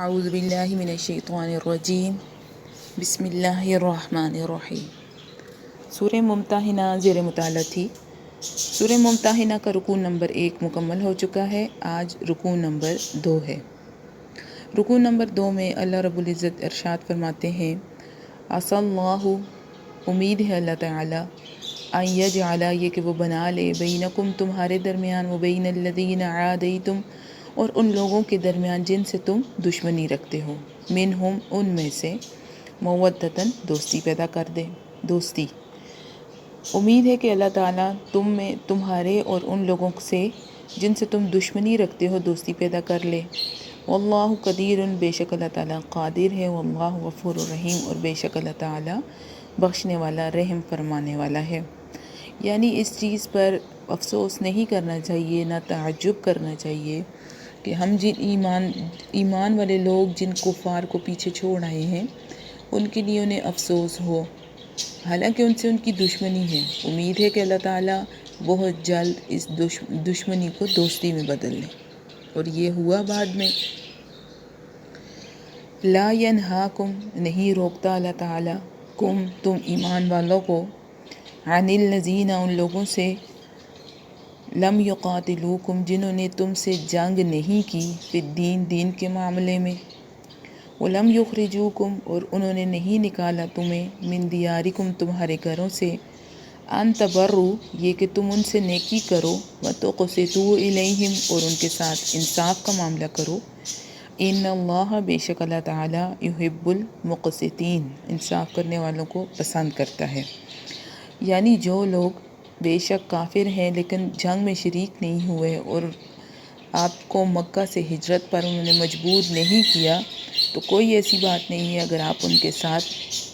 اعوذ باللہ من الشیطان الرجیم بسم اللہ الرحمن الرحیم۔ سورہ ممتحنہ زیر مطالعہ تھی۔ سورہ ممتحنہ کا رکوع نمبر 1 مکمل ہو چکا ہے۔ آج رکوع نمبر 2 ہے۔ رکوع نمبر 2 میں اللہ رب العزت ارشاد فرماتے ہیں، عسیٰ اللہ، امید ہے اللہ تعالیٰ، ان یجعل، یہ کہ وہ بنا لے، بینکم تمہارے درمیان، و بین الذین عادیتم، اور ان لوگوں کے درمیان جن سے تم دشمنی رکھتے ہو، منہم، ان میں سے، مودتاً، دوستی پیدا کر دے، دوستی۔ امید ہے کہ اللہ تعالیٰ تم میں، تمہارے اور ان لوگوں سے جن سے تم دشمنی رکھتے ہو، دوستی پیدا کر لے۔ واللہ قدیر، بے شک اللہ تعالیٰ قادر ہے، واللہ غفور الرحیم، اور بے شک اللہ تعالیٰ بخشنے والا، رحم فرمانے والا ہے۔ یعنی اس چیز پر افسوس نہیں کرنا چاہیے، نہ تعجب کرنا چاہیے کہ ہم جن ایمان والے لوگ جن کفار کو پیچھے چھوڑ آئے ہیں، ان کے لیے انہیں افسوس ہو، حالانکہ ان سے ان کی دشمنی ہے۔ امید ہے کہ اللہ تعالیٰ بہت جلد اس دشمنی کو دوستی میں بدل لے، اور یہ ہوا بعد میں۔ لا ینہاکم، نہیں روکتا اللہ تعالیٰ، کم، تم ایمان والوں کو، عن الذین، ان لوگوں سے، لم یقاتلوکم، جنہوں نے تم سے جنگ نہیں کی، فی الدین، دین کے معاملے میں، ولم یخرجوکم، اور انہوں نے نہیں نکالا تمہیں، من دیارکم، تمہارے گھروں سے، ان تبروا، یہ کہ تم ان سے نیکی کرو، وتقسطوا الیہم، اور ان کے ساتھ انصاف کا معاملہ کرو۔ ان اللہ، بے شک اللہ تعالیٰ، یحب المقسطین، انصاف کرنے والوں کو پسند کرتا ہے۔ یعنی جو لوگ بے شک کافر ہیں لیکن جنگ میں شریک نہیں ہوئے، اور آپ کو مکہ سے ہجرت پر انہوں نے مجبور نہیں کیا، تو کوئی ایسی بات نہیں ہے اگر آپ ان کے ساتھ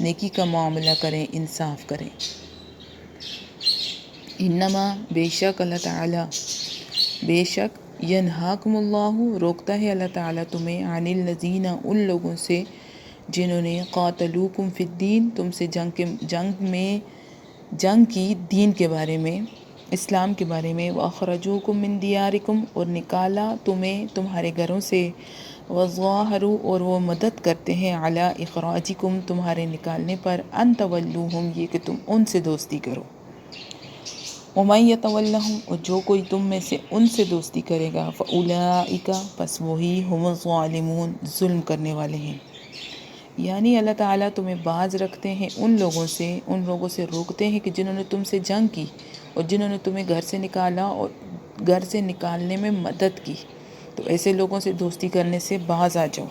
نیکی کا معاملہ کریں، انصاف کریں۔ انما، بے شک اللہ تعالیٰ، بے شک، ینہاکم اللہ، روکتا ہے اللہ تعالیٰ تمہیں، عن الذین، ان لوگوں سے، جنہوں نے قاتلوکم فی الدین، تم سے جنگ کی، دین کے بارے میں، اسلام کے بارے میں، وَأَخْرَجُوكُم مِّن دِيَارِكُمْ، اور نکالا تمہیں تمہارے گھروں سے، وَظَاهَرُوا، اور وہ مدد کرتے ہیں، عَلَىٰ إِخْرَاجِكُمْ، تمہارے نکالنے پر، أَن تَوَلُّوهُمْ، یہ کہ تم ان سے دوستی کرو۔ وَمَن يَتَوَلَّهُمْ، اور جو کوئی تم میں سے ان سے دوستی کرے گا، فَأُولَٰئِكَ، پس وہی، هُمُ الظَّالِمُونَ، ظلم کرنے والے ہیں۔ یعنی اللہ تعالیٰ تمہیں باز رکھتے ہیں ان لوگوں سے روکتے ہیں کہ جنہوں نے تم سے جنگ کی، اور جنہوں نے تمہیں گھر سے نکالا اور گھر سے نکالنے میں مدد کی، تو ایسے لوگوں سے دوستی کرنے سے باز آ جاؤ۔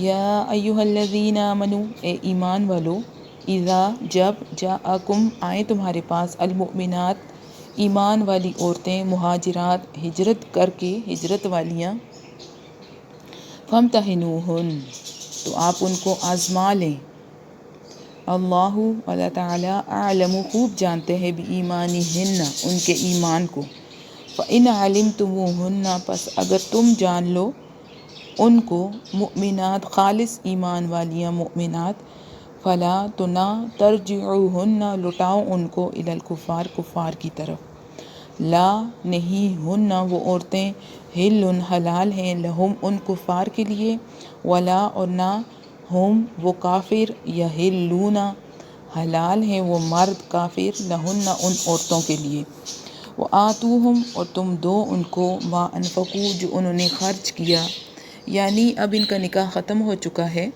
یا ایھا الذین آمنوا، اے ایمان والو، اذا، جب، جاءکم، آئیں تمہارے پاس، المؤمنات، ایمان والی عورتیں، مہاجرات، ہجرت کر کے، ہجرت والیاں، فامتحنوہن، تو آپ ان کو آزما لیں۔ اللہ، اللہ تعالیٰ، اعلم، خوب جانتے ہیں، بایمانہن، ان کے ایمان کو۔ فإن علمتموہن، پس اگر تم جان لو ان کو، مؤمنات، خالص ایمان والیاں مؤمنات، فلا، تو نہ، ترجعوہن، لٹاؤ ان کو، الی الکفار، کفار کی طرف۔ لا، نہیں، ہن، وہ عورتیں، حل، حلال ہیں، لہم، ان کفار کے لیے، ولا، اور نہ، ہم، وہ کافر، یحلون، حلال ہیں وہ مرد کافر، لہن، ان عورتوں کے لیے۔ وآتوہم، اور تم دو ان کو، ما انفقوا، جو انہوں نے خرچ کیا، یعنی اب ان کا نکاح ختم ہو چکا ہے،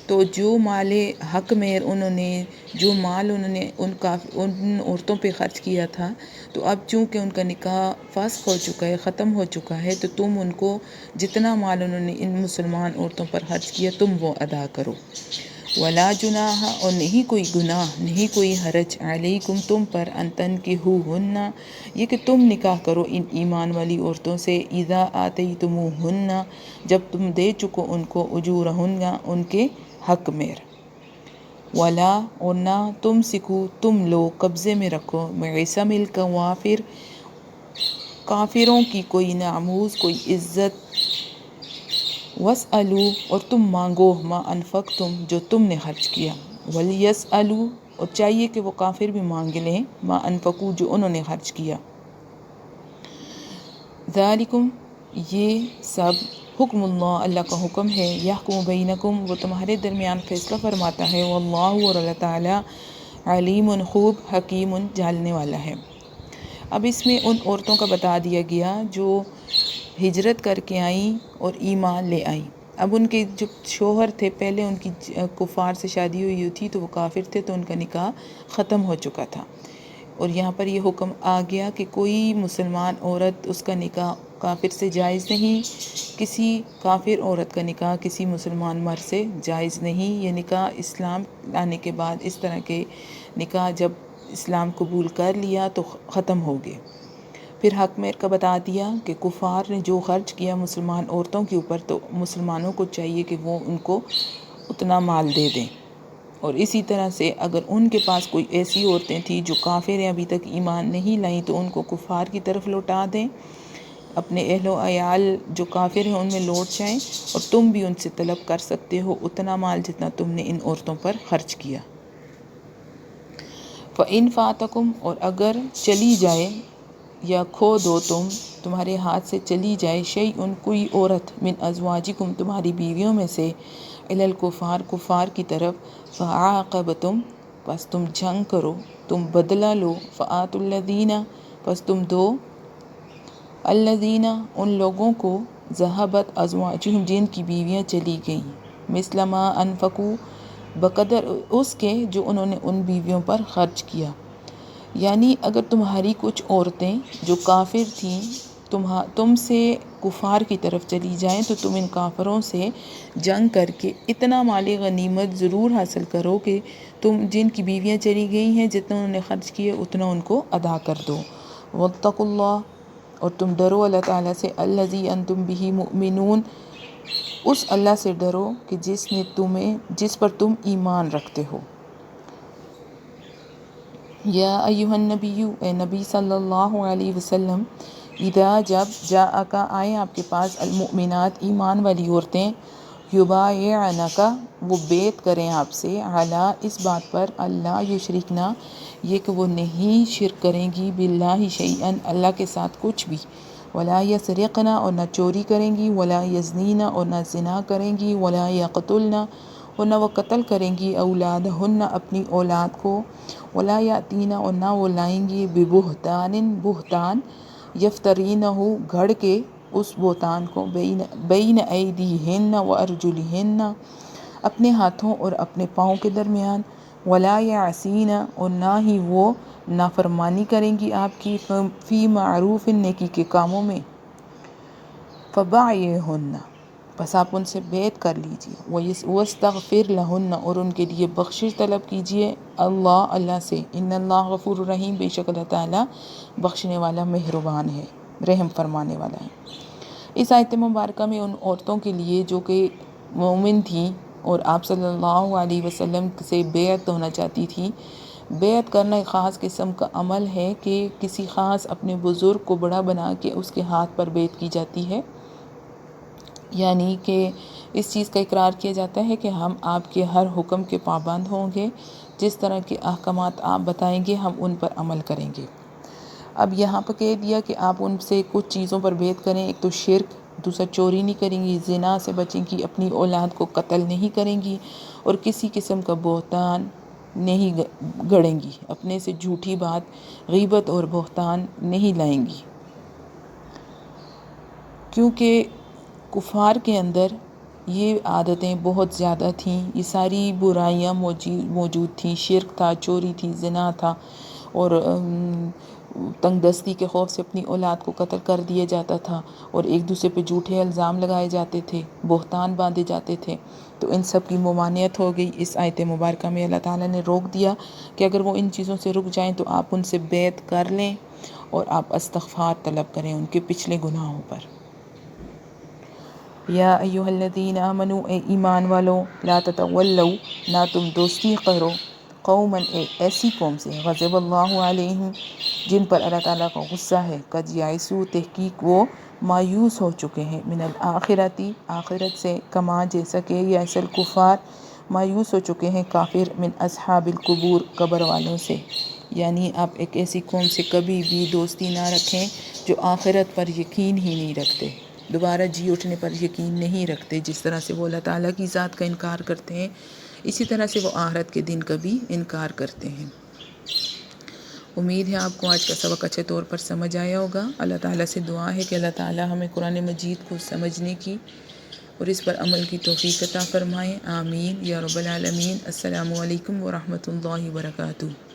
تو جو مال حق میں جو مال انہوں نے ان عورتوں پہ خرچ کیا تھا، تو اب چونکہ ان کا نکاح فسخ ہو چکا ہے، ختم ہو چکا ہے، تو تم ان کو جتنا مال انہوں نے ان مسلمان عورتوں پر خرچ کیا، تم وہ ادا کرو۔ ولا جناح، اور نہیں کوئی گناہ، نہیں کوئی حرج، علیکم، تم پر، ان تنکحوہن، یہ کہ تم نکاح کرو ان ایمان والی عورتوں سے، اذا آتیتموہن، جب تم دے چکو ان کو، اجورہن، ان کے حق میں۔ ولا، اور نہ، تمسکو، تم لو، قبضے میں رکھو، بعصم الکوافر، کافروں کی کوئی ناموز، کوئی عزت، واسألوا، اور تم مانگو، ما انفقتم، جو تم نے خرچ کیا، ولیسألوا، اور چاہیے کہ وہ کافر بھی مانگ لیں، ما انفقوا، جو انہوں نے خرچ کیا۔ ذالکم، یہ سب، حکم اللہ، اللہ کا حکم ہے، یحکم بینکم، وہ تمہارے درمیان فیصلہ فرماتا ہے، واللہ، اور اللہ تعالیٰ، علیم، خوب، حکیم، جاننے والا ہے۔ اب اس میں ان عورتوں کا بتا دیا گیا جو ہجرت کر کے آئیں اور ایمان لے آئیں۔ اب ان کے جو شوہر تھے، پہلے ان کی کفار سے شادی ہوئی تھی تو وہ کافر تھے، تو ان کا نکاح ختم ہو چکا تھا، اور یہاں پر یہ حکم آ گیا کہ کوئی مسلمان عورت، اس کا نکاح کافر سے جائز نہیں، کسی کافر عورت کا نکاح کسی مسلمان مرد سے جائز نہیں۔ یہ نکاح اسلام لانے کے بعد اس طرح کے نکاح جب اسلام قبول کر لیا تو ختم ہو گئے۔ پھر حق مہر کا بتا دیا کہ کفار نے جو خرچ کیا مسلمان عورتوں کے اوپر، تو مسلمانوں کو چاہیے کہ وہ ان کو اتنا مال دے دیں، اور اسی طرح سے اگر ان کے پاس کوئی ایسی عورتیں تھیں جو کافر ہیں، ابھی تک ایمان نہیں لائیں، تو ان کو کفار کی طرف لوٹا دیں، اپنے اہل و عیال جو کافر ہیں ان میں لوٹ جائیں، اور تم بھی ان سے طلب کر سکتے ہو اتنا مال جتنا تم نے ان عورتوں پر خرچ کیا۔ فَإِن فَاتَكُمْ، اور اگر چلی جائے یا کھو دو تمہارے ہاتھ سے چلی جائے، شیئن، کوئی عورت، من ازواجکم، تمہاری بیویوں میں سے، الی الکفار، کفار کی طرف، فعاقبتم، پس تم جنگ کرو، تم بدلہ لو، فآتوا الذین، پس تم دو، الذین، ان لوگوں کو، ذہبت ازواجہم، جن کی بیویاں چلی گئیں، مثل ما انفقوا، بقدر اس کے جو انہوں نے ان بیویوں پر خرچ کیا۔ یعنی اگر تمہاری کچھ عورتیں جو کافر تھیں تم سے کفار کی طرف چلی جائیں، تو تم ان کافروں سے جنگ کر کے اتنا مال غنیمت ضرور حاصل کرو کہ تم جن کی بیویاں چلی گئی ہیں جتنا انہوں نے خرچ کیے اتنا ان کو ادا کر دو۔ واتقوا اللہ، اور تم ڈرو اللہ تعالیٰ سے، الذی انتم بہ مؤمنون، اس اللہ سے ڈرو کہ جس پر تم ایمان رکھتے ہو۔ یا ایہا النبی، اے نبی صلی اللہ علیہ وسلم، اذا، جب، جاءک، آئیں آپ کے پاس، المؤمنات، ایمان والی عورتیں، یبایعنک، وہ بیعت کریں آپ سے، علی، اس بات پر، اللہ یشرکنا، یہ کہ وہ نہیں شرک کریں گی، باللہ شیئا، اللہ کے ساتھ کچھ بھی، ولا یسرقن، اور نہ چوری کریں گی، ولا یزنین، اور نہ زنا کریں گی، ولا یقتلن، اور نہ وہ قتل کریں گی، اولادہن، اپنی اولاد کو، ولا یاتین، اور نہ وہ لائیں گی، ببہتان، بہتان، یفترینہ، گھڑ کے اس بہتان کو، بین ایدیہن و ارجلہن، اپنے ہاتھوں اور اپنے پاؤں کے درمیان، ولا یعصین، اور نہ ہی وہ نافرمانی کریں گی آپ کی، فی معروف، نیکی کے کاموں میں، فبایعہن، بس آپ ان سے بیعت کر لیجیے، واستغفر لہن، اور ان کے لیے بخشش طلب کیجیے، اللہ سے، ان اللہ غفور الرحیم، بے شک اللہ تعالیٰ بخشنے والا، مہربان ہے، رحم فرمانے والا ہے۔ اس آیت مبارکہ میں ان عورتوں کے لیے جو کہ مومن تھیں اور آپ صلی اللہ علیہ وسلم سے بیعت ہونا چاہتی تھیں، بیعت کرنا ایک خاص قسم کا عمل ہے کہ کسی خاص اپنے بزرگ کو بڑا بنا کے اس کے ہاتھ پر بیعت کی جاتی ہے، یعنی کہ اس چیز کا اقرار کیا جاتا ہے کہ ہم آپ کے ہر حکم کے پابند ہوں گے، جس طرح کے احکامات آپ بتائیں گے ہم ان پر عمل کریں گے۔ اب یہاں پر کہہ دیا کہ آپ ان سے کچھ چیزوں پر بیعت کریں، ایک تو شرک، دوسرا چوری نہیں کریں گی، زنا سے بچیں گی، اپنی اولاد کو قتل نہیں کریں گی، اور کسی قسم کا بہتان نہیں گڑیں گی، اپنے سے جھوٹی بات، غیبت اور بہتان نہیں لائیں گی، کیونکہ کفار کے اندر یہ عادتیں بہت زیادہ تھیں، یہ ساری برائیاں موجود تھیں، شرک تھا، چوری تھی، زنا تھا، اور تنگ دستی کے خوف سے اپنی اولاد کو قتل کر دیا جاتا تھا، اور ایک دوسرے پہ جھوٹے الزام لگائے جاتے تھے، بہتان باندھے جاتے تھے، تو ان سب کی ممانعت ہو گئی۔ اس آیت مبارکہ میں اللہ تعالیٰ نے روک دیا کہ اگر وہ ان چیزوں سے رک جائیں تو آپ ان سے بیعت کر لیں اور آپ استغفار طلب کریں ان کے پچھلے گناہوں پر۔ یا ایہا الذین آمنوا، اے ایمان والو، لا تتولوا، نہ تم دوستی کرو، قوما، ایسی قوم سے، غضب اللہ علیہم، جن پر اللہ تعالیٰ کا غصہ ہے، قد یئسوا، تحقیق وہ مایوس ہو چکے ہیں، من الآخرۃ، آخرت سے، کما، جیسا کہ یئس الکفار، مایوس ہو چکے ہیں کافر، من اصحاب القبور، قبر والوں سے۔ یعنی آپ ایک ایسی قوم سے کبھی بھی دوستی نہ رکھیں جو آخرت پر یقین ہی نہیں رکھتے۔ دوبارہ جی اٹھنے پر یقین نہیں رکھتے، جس طرح سے وہ اللہ تعالیٰ کی ذات کا انکار کرتے ہیں اسی طرح سے وہ آخرت کے دن کا بھی انکار کرتے ہیں۔ امید ہے آپ کو آج کا سبق اچھے طور پر سمجھ آیا ہوگا۔ اللہ تعالیٰ سے دعا ہے کہ اللہ تعالیٰ ہمیں قرآن مجید کو سمجھنے کی اور اس پر عمل کی توفیق عطا فرمائیں، آمین یا رب العالمین۔ السلام علیکم ورحمۃ اللہ وبرکاتہ۔